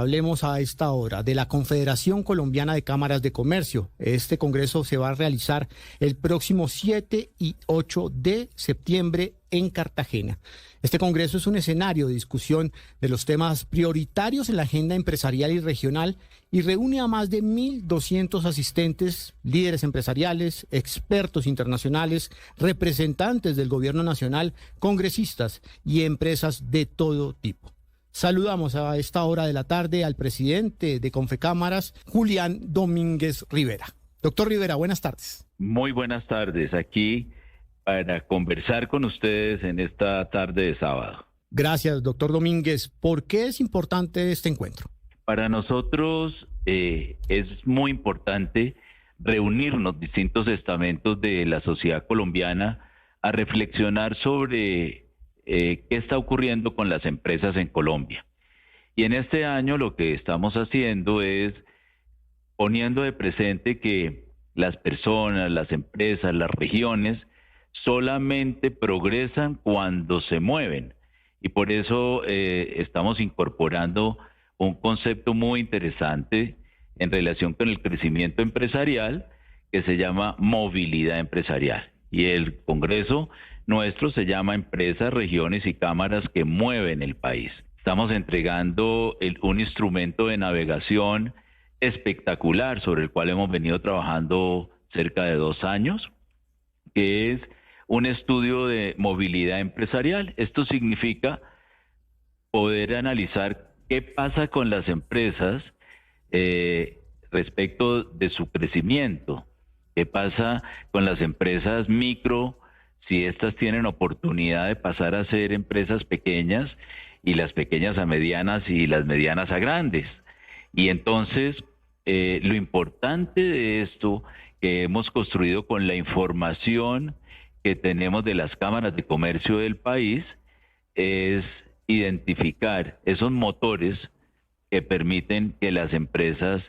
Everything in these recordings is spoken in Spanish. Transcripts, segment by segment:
Hablemos a esta hora de la Confederación Colombiana de Cámaras de Comercio. Este congreso se va a realizar el próximo 7 y 8 de septiembre en Cartagena. Este congreso es un escenario de discusión de los temas prioritarios en la agenda empresarial y regional y reúne a más de 1.200 asistentes, líderes empresariales, expertos internacionales, representantes del gobierno nacional, congresistas y empresas de todo tipo. Saludamos a esta hora de la tarde al presidente de Confecámaras, Julián Domínguez Rivera. Doctor Rivera, buenas tardes. Muy buenas tardes, aquí para conversar con ustedes en esta tarde de sábado. Gracias, doctor Domínguez. ¿Por qué es importante este encuentro? Para nosotros es muy importante reunirnos distintos estamentos de la sociedad colombiana a reflexionar sobre qué está ocurriendo con las empresas en Colombia. Y en este año lo que estamos haciendo es poniendo de presente que las personas, las empresas, las regiones solamente progresan cuando se mueven. Y por eso estamos incorporando un concepto muy interesante en relación con el crecimiento empresarial que se llama movilidad empresarial. Y el Congreso nuestro se llama Empresas, Regiones y Cámaras que Mueven el País. Estamos entregando un instrumento de navegación espectacular sobre el cual hemos venido trabajando cerca de 2 años, que es un estudio de movilidad empresarial. Esto significa poder analizar qué pasa con las empresas respecto de su crecimiento, qué pasa con las empresas micro, si estas tienen oportunidad de pasar a ser empresas pequeñas y las pequeñas a medianas y las medianas a grandes. Y entonces lo importante de esto que hemos construido con la información que tenemos de las cámaras de comercio del país es identificar esos motores que permiten que las empresas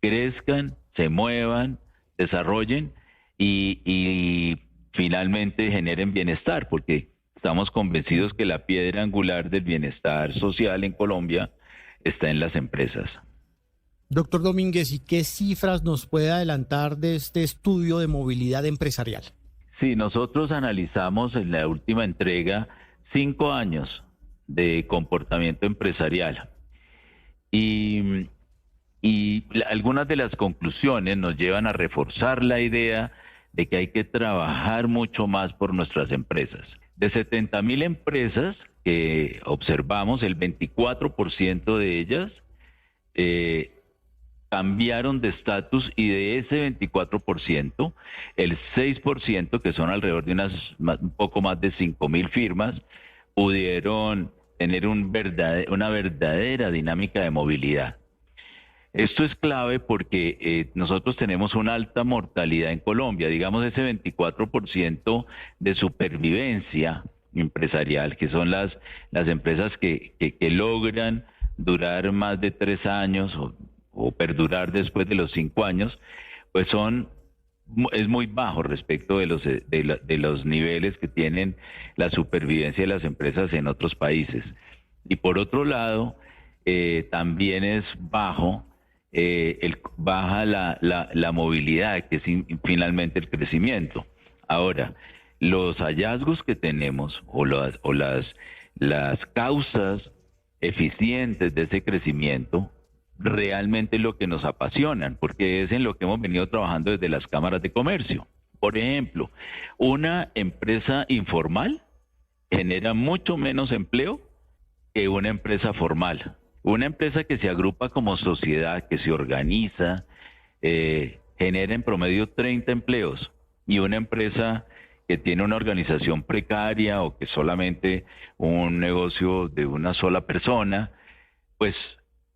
crezcan, se muevan, desarrollen y finalmente generen bienestar, porque estamos convencidos que la piedra angular del bienestar social en Colombia está en las empresas. Doctor Domínguez, ¿y qué cifras nos puede adelantar de este estudio de movilidad empresarial? Sí, nosotros analizamos en la última entrega 5 años de comportamiento empresarial y algunas de las conclusiones nos llevan a reforzar la idea de que hay que trabajar mucho más por nuestras empresas. De 70,000 empresas que observamos, el 24% de ellas cambiaron de estatus, y de ese 24%, el 6%, que son alrededor de un poco más de 5,000 firmas, pudieron tener una verdadera dinámica de movilidad. Esto es clave porque nosotros tenemos una alta mortalidad en Colombia, digamos ese 24% de supervivencia empresarial, que son las empresas que logran durar más de 3 años o perdurar después de los 5 años, pues es muy bajo respecto de los niveles que tienen la supervivencia de las empresas en otros países. Y por otro lado, también es baja la movilidad, que es finalmente el crecimiento. Ahora, los hallazgos que tenemos o las causas eficientes de ese crecimiento realmente es lo que nos apasionan, porque es en lo que hemos venido trabajando desde las cámaras de comercio. Por ejemplo, una empresa informal genera mucho menos empleo que una empresa formal. Una empresa que se agrupa como sociedad, que se organiza, genera en promedio 30 empleos, y una empresa que tiene una organización precaria o que solamente un negocio de una sola persona, pues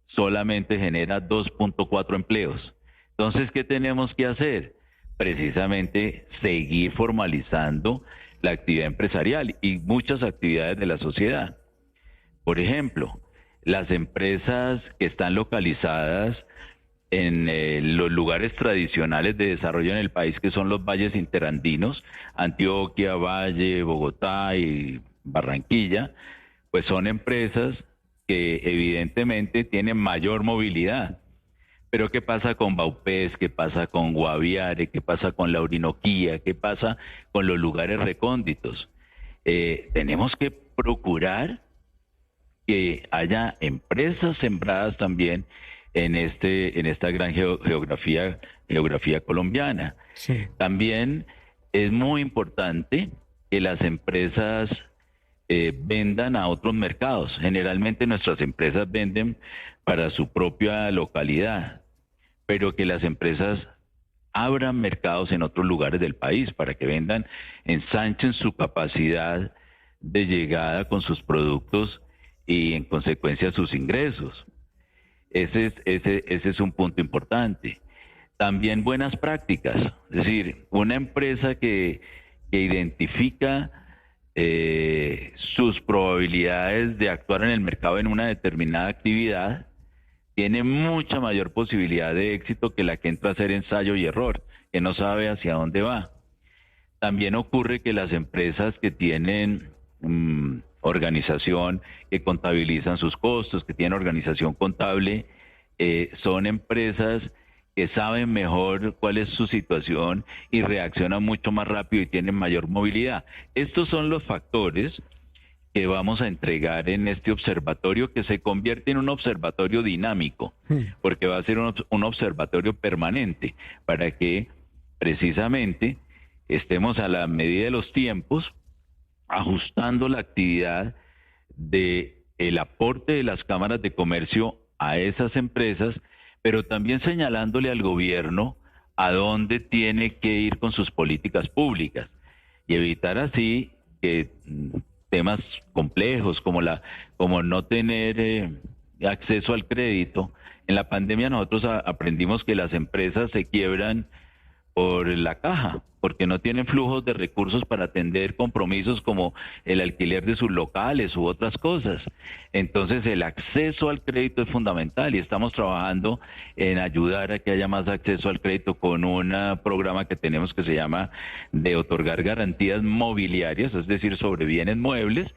solamente genera 2.4 empleos. Entonces, ¿qué tenemos que hacer? Precisamente seguir formalizando la actividad empresarial y muchas actividades de la sociedad. Por ejemplo, las empresas que están localizadas en los lugares tradicionales de desarrollo en el país, que son los valles interandinos, Antioquia, Valle, Bogotá y Barranquilla, pues son empresas que evidentemente tienen mayor movilidad. Pero ¿qué pasa con Vaupés? ¿Qué pasa con Guaviare? ¿Qué pasa con la Orinoquía? ¿Qué pasa con los lugares recónditos? Tenemos que procurar que haya empresas sembradas también en esta gran geografía colombiana. Sí. También es muy importante que las empresas vendan a otros mercados. Generalmente nuestras empresas venden para su propia localidad, pero que las empresas abran mercados en otros lugares del país para que vendan, ensanchen su capacidad de llegada con sus productos y en consecuencia sus ingresos. Ese es un punto importante. También buenas prácticas, es decir, una empresa que identifica sus probabilidades de actuar en el mercado en una determinada actividad, tiene mucha mayor posibilidad de éxito que la que entra a hacer ensayo y error, que no sabe hacia dónde va. También ocurre que las empresas que tienen organización, que contabilizan sus costos, que tienen organización contable, son empresas que saben mejor cuál es su situación y reaccionan mucho más rápido y tienen mayor movilidad. Estos son los factores que vamos a entregar en este observatorio, que se convierte en un observatorio dinámico, porque va a ser un observatorio permanente, para que precisamente estemos a la medida de los tiempos, ajustando la actividad de el aporte de las cámaras de comercio a esas empresas, pero también señalándole al gobierno a dónde tiene que ir con sus políticas públicas y evitar así que temas complejos como no tener acceso al crédito. En la pandemia nosotros aprendimos que las empresas se quiebran por la caja, porque no tienen flujos de recursos para atender compromisos como el alquiler de sus locales u otras cosas. Entonces el acceso al crédito es fundamental y estamos trabajando en ayudar a que haya más acceso al crédito con un programa que tenemos que se llama de otorgar garantías mobiliarias, es decir, sobre bienes muebles,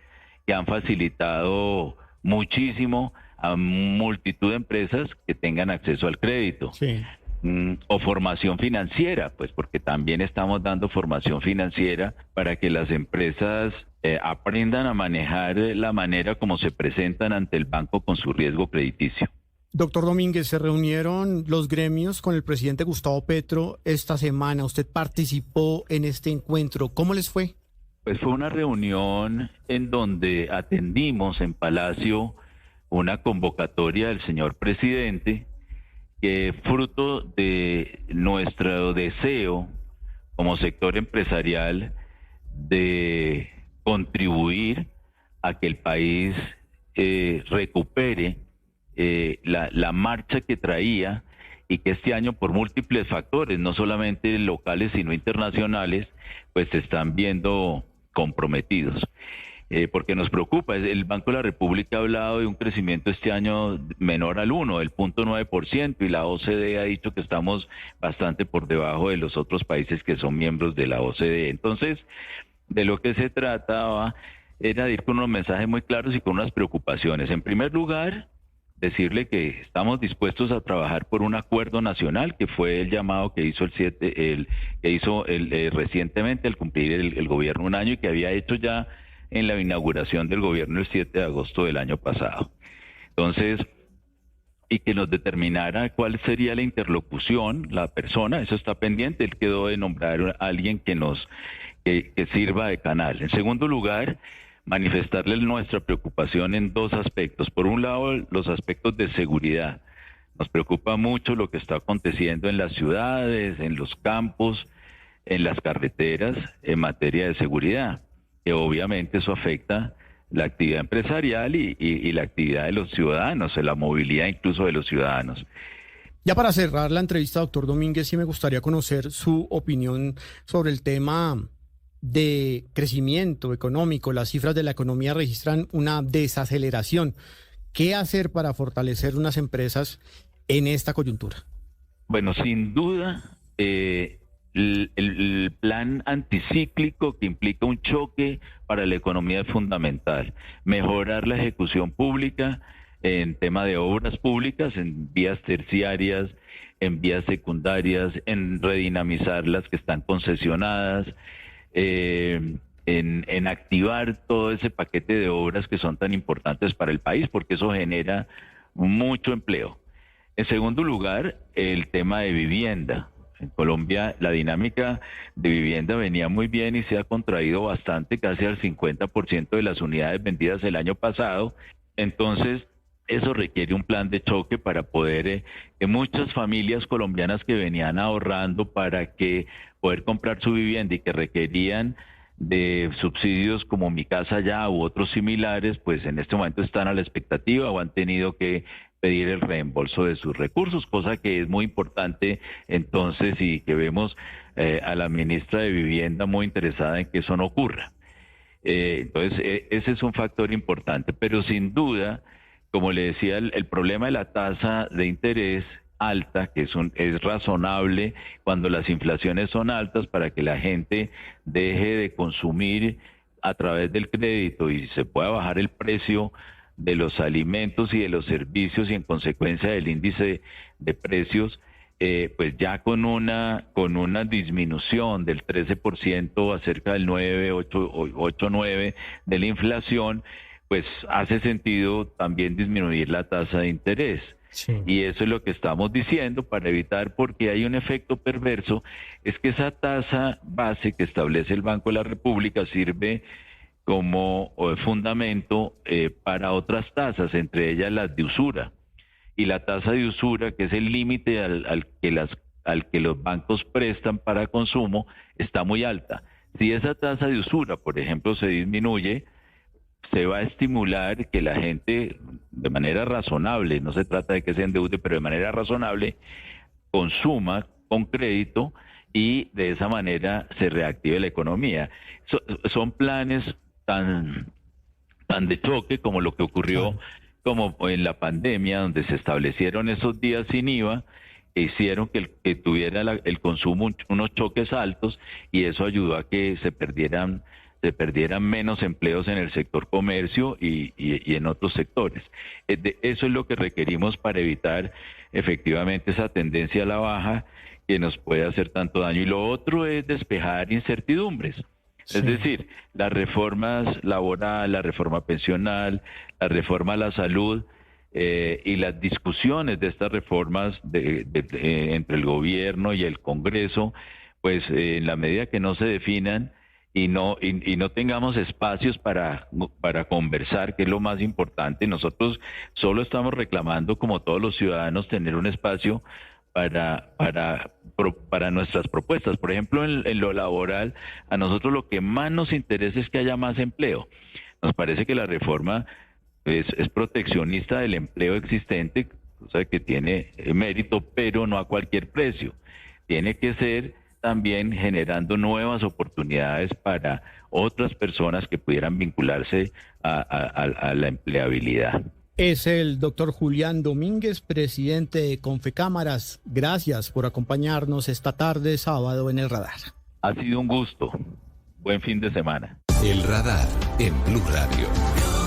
que han facilitado muchísimo a multitud de empresas que tengan acceso al crédito. Sí. O formación financiera, pues porque también estamos dando formación financiera para que las empresas aprendan a manejar la manera como se presentan ante el banco con su riesgo crediticio. Doctor Domínguez, se reunieron los gremios con el presidente Gustavo Petro esta semana. Usted participó en este encuentro. ¿Cómo les fue? Pues fue una reunión en donde atendimos en Palacio una convocatoria del señor presidente, que fruto de nuestro deseo como sector empresarial de contribuir a que el país recupere la marcha que traía y que este año por múltiples factores, no solamente locales sino internacionales, pues se están viendo comprometidos. Porque nos preocupa, el Banco de la República ha hablado de un crecimiento este año menor al 1, el 0.9%, y la OCDE ha dicho que estamos bastante por debajo de los otros países que son miembros de la OCDE. Entonces, de lo que se trataba era de ir con unos mensajes muy claros y con unas preocupaciones. En primer lugar, decirle que estamos dispuestos a trabajar por un acuerdo nacional, que fue el llamado que hizo recientemente al cumplir el gobierno un año y que había hecho ya en la inauguración del gobierno el 7 de agosto del año pasado. Entonces, y que nos determinara cuál sería la interlocución, la persona, eso está pendiente, él quedó de nombrar a alguien que sirva de canal. En segundo lugar, manifestarle nuestra preocupación en dos aspectos. Por un lado, los aspectos de seguridad. Nos preocupa mucho lo que está aconteciendo en las ciudades, en los campos, en las carreteras, en materia de seguridad, que obviamente eso afecta la actividad empresarial y la actividad de los ciudadanos, la movilidad incluso de los ciudadanos. Ya para cerrar la entrevista, doctor Domínguez, sí me gustaría conocer su opinión sobre el tema de crecimiento económico. Las cifras de la economía registran una desaceleración. ¿Qué hacer para fortalecer unas empresas en esta coyuntura? Bueno, sin duda, el plan anticíclico que implica un choque para la economía es fundamental. Mejorar la ejecución pública, en tema de obras públicas, en vías terciarias, en vías secundarias, en redinamizar las que están concesionadas, en activar todo ese paquete de obras que son tan importantes para el país, porque eso genera mucho empleo. En segundo lugar, el tema de vivienda. En Colombia la dinámica de vivienda venía muy bien y se ha contraído bastante, casi al 50% de las unidades vendidas el año pasado. Entonces, eso requiere un plan de choque para poder, que muchas familias colombianas que venían ahorrando para que poder comprar su vivienda y que requerían de subsidios como Mi Casa Ya u otros similares, pues en este momento están a la expectativa o han tenido que pedir el reembolso de sus recursos, cosa que es muy importante entonces y que vemos a la ministra de Vivienda muy interesada en que eso no ocurra. Entonces, ese es un factor importante, pero sin duda, como le decía, el problema de la tasa de interés alta, que es razonable cuando las inflaciones son altas para que la gente deje de consumir a través del crédito y se pueda bajar el precio de los alimentos y de los servicios y en consecuencia del índice de precios, pues ya con una disminución del 13% a cerca del 8-9 de la inflación, pues hace sentido también disminuir la tasa de interés. Sí. Y eso es lo que estamos diciendo para evitar, porque hay un efecto perverso, es que esa tasa base que establece el Banco de la República sirve como fundamento para otras tasas, entre ellas las de usura. Y la tasa de usura, que es el límite al que los bancos prestan para consumo, está muy alta. Si esa tasa de usura, por ejemplo, se disminuye, se va a estimular que la gente, de manera razonable, no se trata de que se endeude, pero de manera razonable, consuma con crédito y de esa manera se reactive la economía. Son planes tan de choque como lo que ocurrió como en la pandemia, donde se establecieron esos días sin IVA, que hicieron que tuviera el consumo unos choques altos y eso ayudó a que se perdieran menos empleos en el sector comercio y en otros sectores. Eso es lo que requerimos para evitar efectivamente esa tendencia a la baja que nos puede hacer tanto daño. Y lo otro es despejar incertidumbres. Sí. Es decir, las reformas laborales, la reforma pensional, la reforma a la salud y las discusiones de estas reformas entre el gobierno y el Congreso, pues en la medida que no se definan y no tengamos espacios para conversar, que es lo más importante, nosotros solo estamos reclamando, como todos los ciudadanos, tener un espacio para nuestras propuestas. Por ejemplo, en lo laboral, a nosotros lo que más nos interesa es que haya más empleo. Nos parece que la reforma es proteccionista del empleo existente, cosa que tiene mérito, pero no a cualquier precio. Tiene que ser también generando nuevas oportunidades para otras personas que pudieran vincularse a la empleabilidad. Es el doctor Julián Domínguez, presidente de Confecámaras. Gracias por acompañarnos esta tarde, sábado, en El Radar. Ha sido un gusto. Buen fin de semana. El Radar en Blue Radio.